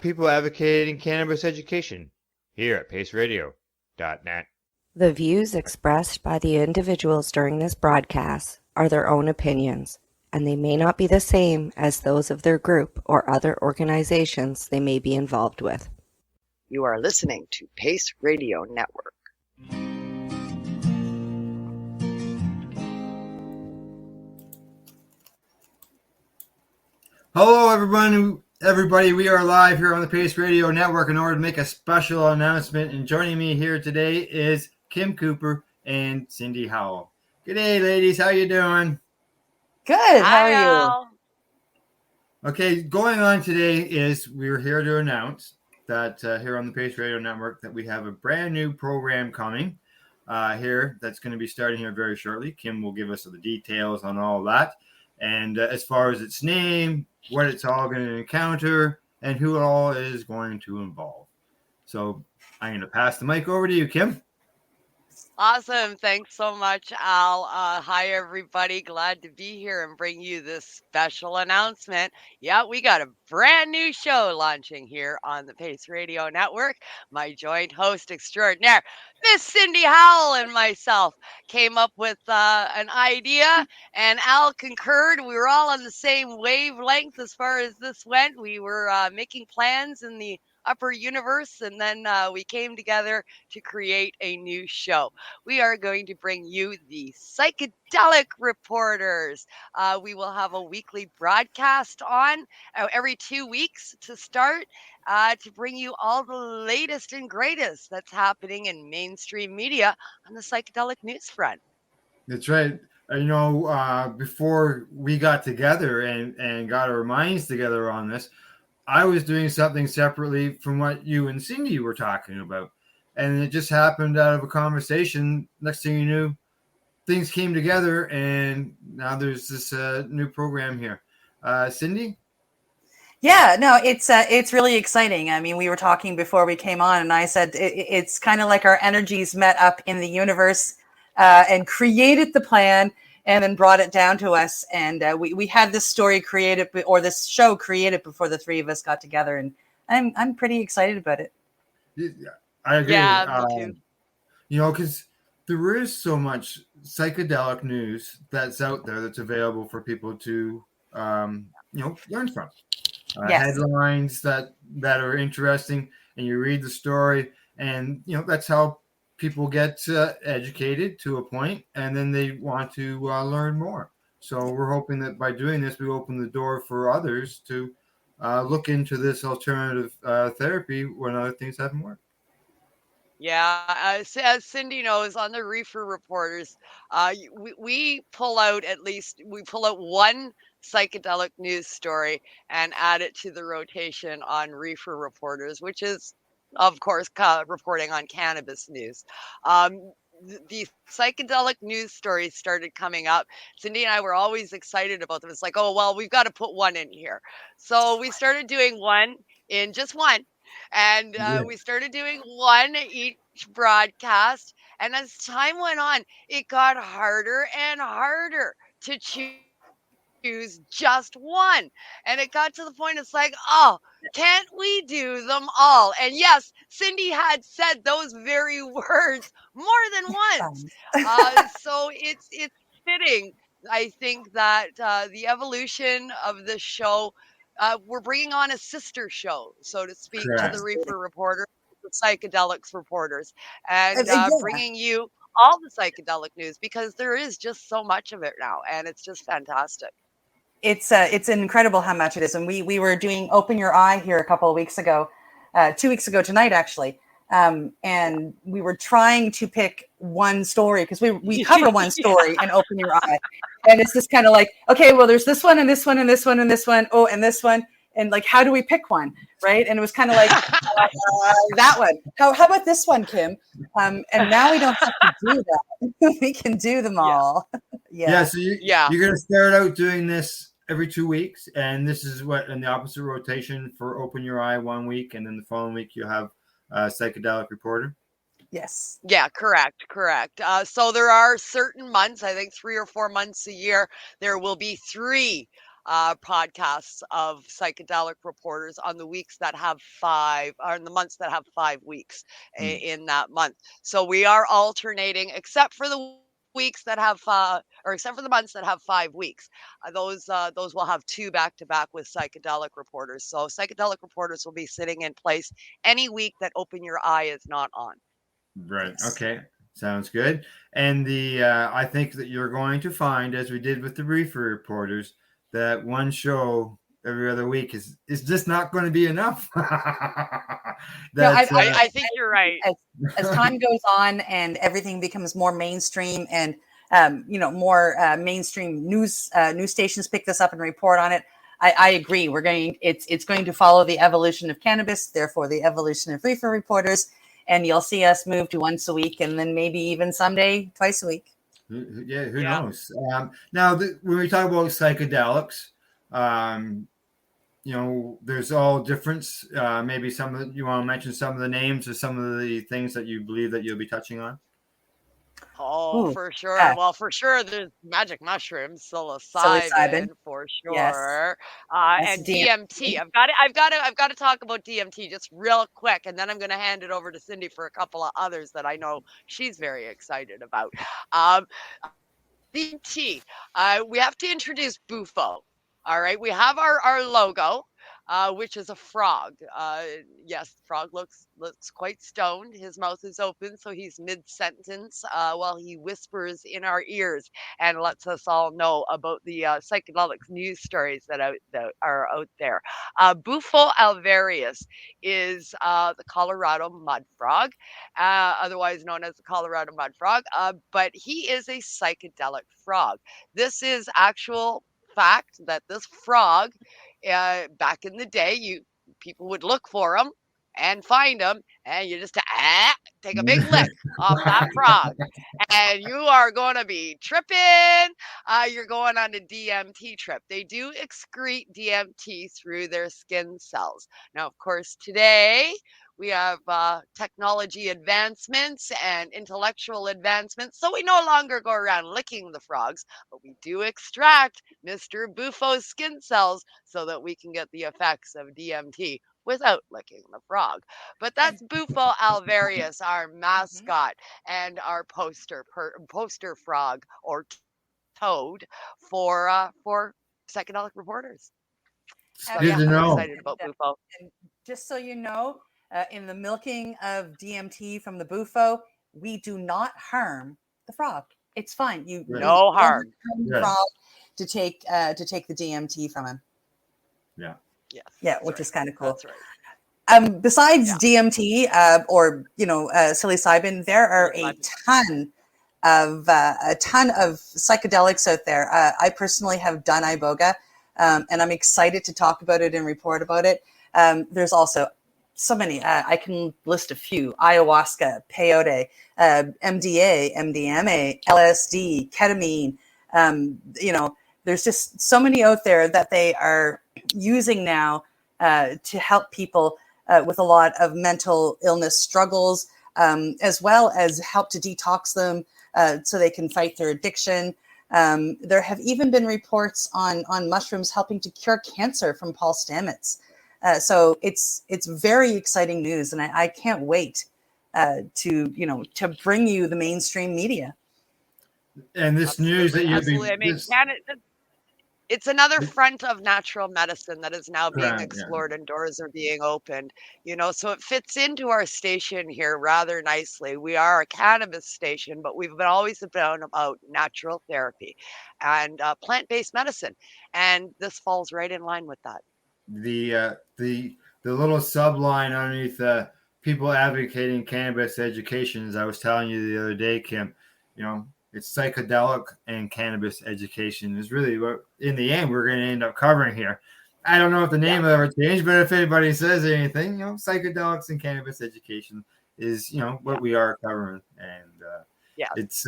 people advocating cannabis education here at paceradio.net. The views expressed by the individuals during this broadcast are their own opinions, and they may not be the same as those of their group or other organizations they may be involved with. You are listening to Pace Radio Network. Hello, everybody. We are live here on the Pace Radio Network in order to make a special announcement. And joining me here today is Kim Cooper and Cindy Howell. Good day, ladies. How you doing? Good. How are you? Okay, going on today is we're here to announce that here on the Pace Radio Network that we have a brand new program coming here that's going to be starting here very shortly. Kim will give us the details on all that. And as far as its name, what it's all going to encounter, and who it all is going to involve. So I'm going to pass the mic over to you, Kim. Awesome. Thanks so much, Al. Hi, everybody. Glad to be here and bring you this special announcement. Yeah, we got a brand new show launching here on the Pace Radio Network. My joint host extraordinaire, Miss Cindy Howell, and myself came up with an idea, and Al concurred. We were all on the same wavelength as far as this went. We were making plans in the upper universe, and then we came together to create a new show. We are going to bring you the Psychedelic Reporters. We will have a weekly broadcast on every 2 weeks to start to bring you all the latest and greatest that's happening in mainstream media on the psychedelic news front. That's right. Before we got together and got our minds together on this, I was doing something separately from what you and Cindy were talking about. And it just happened out of a conversation. Next thing you knew, things came together, and now there's this new program here. Cindy? Yeah, no, it's really exciting. I mean, we were talking before we came on, and I said it's kind of like our energies met up in the universe and created the plan, and then brought it down to us. And we had this story created, or this show created, before the three of us got together. And I'm pretty excited about it. I agree. Yeah, me too. Because there is so much psychedelic news that's out there that's available for people to, learn from. Yes. Headlines that are interesting, and you read the story, and that's how people get educated to a point, and then they want to learn more. So we're hoping that by doing this, we open the door for others to look into this alternative therapy when other things haven't worked. Yeah, as Cindy knows, on the Reefer Reporters, we pull out one psychedelic news story and add it to the rotation on Reefer Reporters, which is, of course, reporting on cannabis news. The psychedelic news stories started coming up. Cindy and I were always excited about them. It's like, oh, well, we've got to put one in here. So we started doing one. And we started doing one each broadcast. And as time went on, it got harder and harder to choose just one. And it got to the point, it's like, oh, can't we do them all? And yes, Cindy had said those very words more than once. So it's fitting, I think, that the evolution of the show, we're bringing on a sister show, so to speak, to the Reefer Reporter, the Psychedelics Reporters, and bringing you all the psychedelic news, because there is just so much of it now, and it's just fantastic. It's incredible how much it is. And we were doing Open Your Eye here a couple of weeks ago, 2 weeks ago tonight, actually. And we were trying to pick one story, because we cover one story and Open Your Eye. And it's just kind of like, okay, well, there's this one and this one and this one and this one. Oh, and this one. And like, how do we pick one? Right. And it was kind of like that one. How about this one, Kim? And now we don't have to do that. We can do them all. Yeah. So you're going to start out doing this every 2 weeks. And this is what in the opposite rotation for Open Your Eye 1 week. And then the following week, you'll have Psychedelic Reporter. Yes. Yeah, correct. So there are certain months, I think 3 or 4 months a year, there will be 3 podcasts of psychedelic reporters on the weeks that have 5, or in the months that have 5 weeks in that month. So we are alternating, except for the weeks that have or except for the months that have 5 weeks. Those will have 2 back-to-back with psychedelic reporters. So psychedelic reporters will be sitting in place any week that Open Your Eye is not on. Right. Yes. Okay. Sounds good. And I think that you're going to find, as we did with the reefer reporters, that one show every other week is just not going to be enough. No, I think you're right. As time goes on and everything becomes more mainstream and more mainstream news stations pick this up and report on it, I agree. It's going to follow the evolution of cannabis, therefore the evolution of reefer reporters, and you'll see us move to once a week and then maybe even someday twice a week. Who knows? Now, when we talk about psychedelics, there's all difference. Maybe you want to mention some of the names or some of the things that you believe that you'll be touching on. Oh, Ooh, for sure. yeah. Well, for sure, there's magic mushrooms, psilocybin, for Yes. sure, Yes, and DMT. I've got to talk about DMT just real quick, and then I'm going to hand it over to Cindy for a couple of others that I know she's very excited about. DMT. We have to introduce Bufo. All right, we have our logo, which is a frog. Yes, the frog looks quite stoned. His mouth is open, so he's mid-sentence while he whispers in our ears and lets us all know about the psychedelics news stories that are out there. Bufo alvarius is the Colorado mud frog, otherwise known as the Colorado mud frog, but he is a psychedelic frog. This is actual fact that this frog, back in the day, people would look for him and find him, and you just take a big lick off that frog, and you are going to be tripping. You're going on a DMT trip. They do excrete DMT through their skin cells. Now, of course, today we have technology advancements and intellectual advancements, so we no longer go around licking the frogs, but we do extract Mr. Bufo's skin cells so that we can get the effects of DMT without licking the frog. But that's Bufo alvarius, our mascot and our poster frog or toad for psychedelic reporters. So Good to I'm know. excited about Bufo. And just so you know, in the milking of DMT from the Bufo, we do not harm the frog. It's fine. No harm. The frog to take the DMT from him. Yeah. Yes. Yeah, which is kind of cool. That's right. Besides DMT or psilocybin, there are a ton of psychedelics out there. I personally have done iboga, and I'm excited to talk about it and report about it. There's also so many. I can list a few: ayahuasca, peyote, MDA, MDMA, LSD, ketamine. There's just so many out there that they are using now to help people with a lot of mental illness struggles, as well as help to detox them so they can fight their addiction. There have even been reports on mushrooms helping to cure cancer from Paul Stamets. So it's very exciting news, and I can't wait to bring you the mainstream media. And this news that you'll be it's another front of natural medicine that is now being Right, explored and doors are being opened, so it fits into our station here rather nicely. We are a cannabis station, but we've always been about natural therapy and plant-based medicine. And this falls right in line with that. The little subline underneath people advocating cannabis education, as I was telling you the other day, Kim, it's psychedelic and cannabis education is really what, in the end, we're going to end up covering here. I don't know if the name will ever change, but if anybody says anything, psychedelics and cannabis education is, what we are covering. And it's,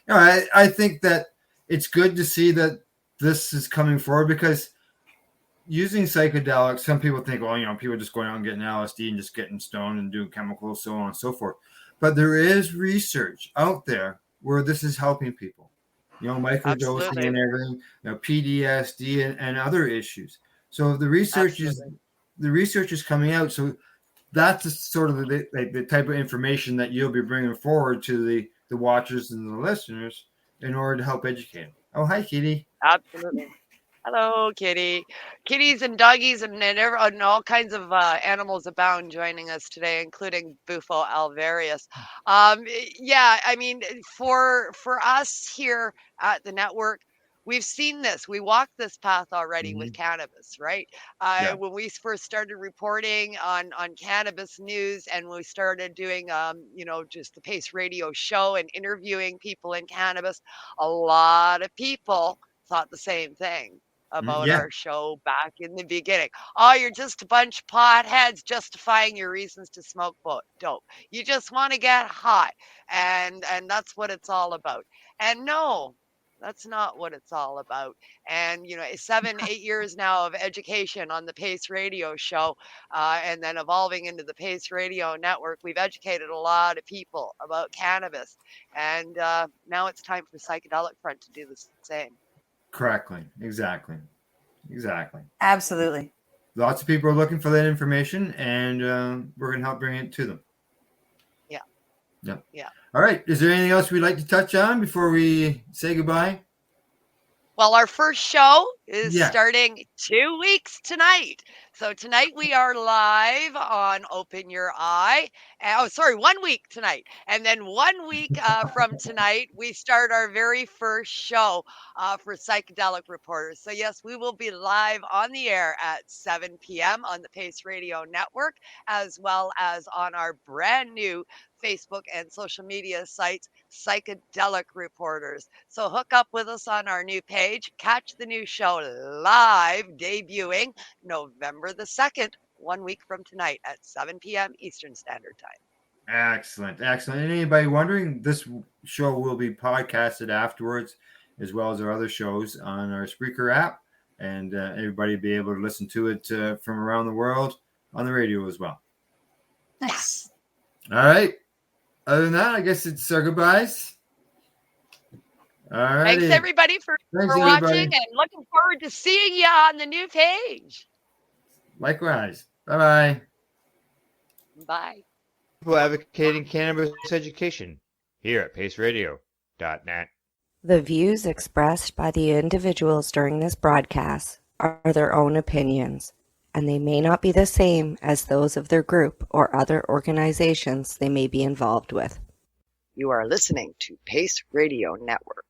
I think that it's good to see that this is coming forward, because using psychedelics, some people think, people are just going out and getting LSD and just getting stoned and doing chemicals, so on and so forth. But there is research out there where this is helping people. microdosing Absolutely. and everything, PTSD and other issues. So the research is coming out. So that's sort of the type of information that you'll be bringing forward to the watchers and the listeners in order to help educate them. Oh, hi, Kitty. Absolutely. Hello, kitty. Kitties and doggies and all kinds of animals abound joining us today, including Bufo alvarius. Yeah, I mean, for us here at the network, we've seen this. We walked this path already with cannabis, right? Yeah. When we first started reporting on cannabis news, and we started doing, just the Pace Radio show and interviewing people in cannabis, a lot of people thought the same thing about Yeah. our show back in the beginning. Oh, you're just a bunch of potheads justifying your reasons to smoke dope. You just want to get high, and that's what it's all about. And no, that's not what it's all about. And 7-8 years now of education on the Pace Radio show, and then evolving into the Pace Radio network, we've educated a lot of people about cannabis, and now it's time for Psychedelic Front to do the same. Correctly. Exactly. Absolutely. Lots of people are looking for that information, and we're going to help bring it to them. Yeah. Yep. Yeah. All right. Is there anything else we'd like to touch on before we say goodbye? Well, our first show is Yeah. starting 2 weeks tonight. So tonight we are live on Open Your Eye. 1 week tonight. And then 1 week from tonight, we start our very first show for Psychedelic Reporters. So yes, we will be live on the air at 7 p.m. on the Pace Radio Network, as well as on our brand new Facebook and social media sites, Psychedelic Reporters. So hook up with us on our new page. Catch the new show live, debuting November the 2nd, 1 week from tonight at 7 p.m. Eastern Standard Time. Excellent. And anybody wondering, this show will be podcasted afterwards, as well as our other shows on our Spreaker app, and everybody will be able to listen to it from around the world on the radio as well. Nice. All right. Other than that, I guess it's our goodbyes. All right. Thanks everybody for watching, and looking forward to seeing you on the new page. Likewise. Bye-bye. Bye. People advocating cannabis education here at paceradio.net. The views expressed by the individuals during this broadcast are their own opinions, and they may not be the same as those of their group or other organizations they may be involved with. You are listening to Pace Radio Network.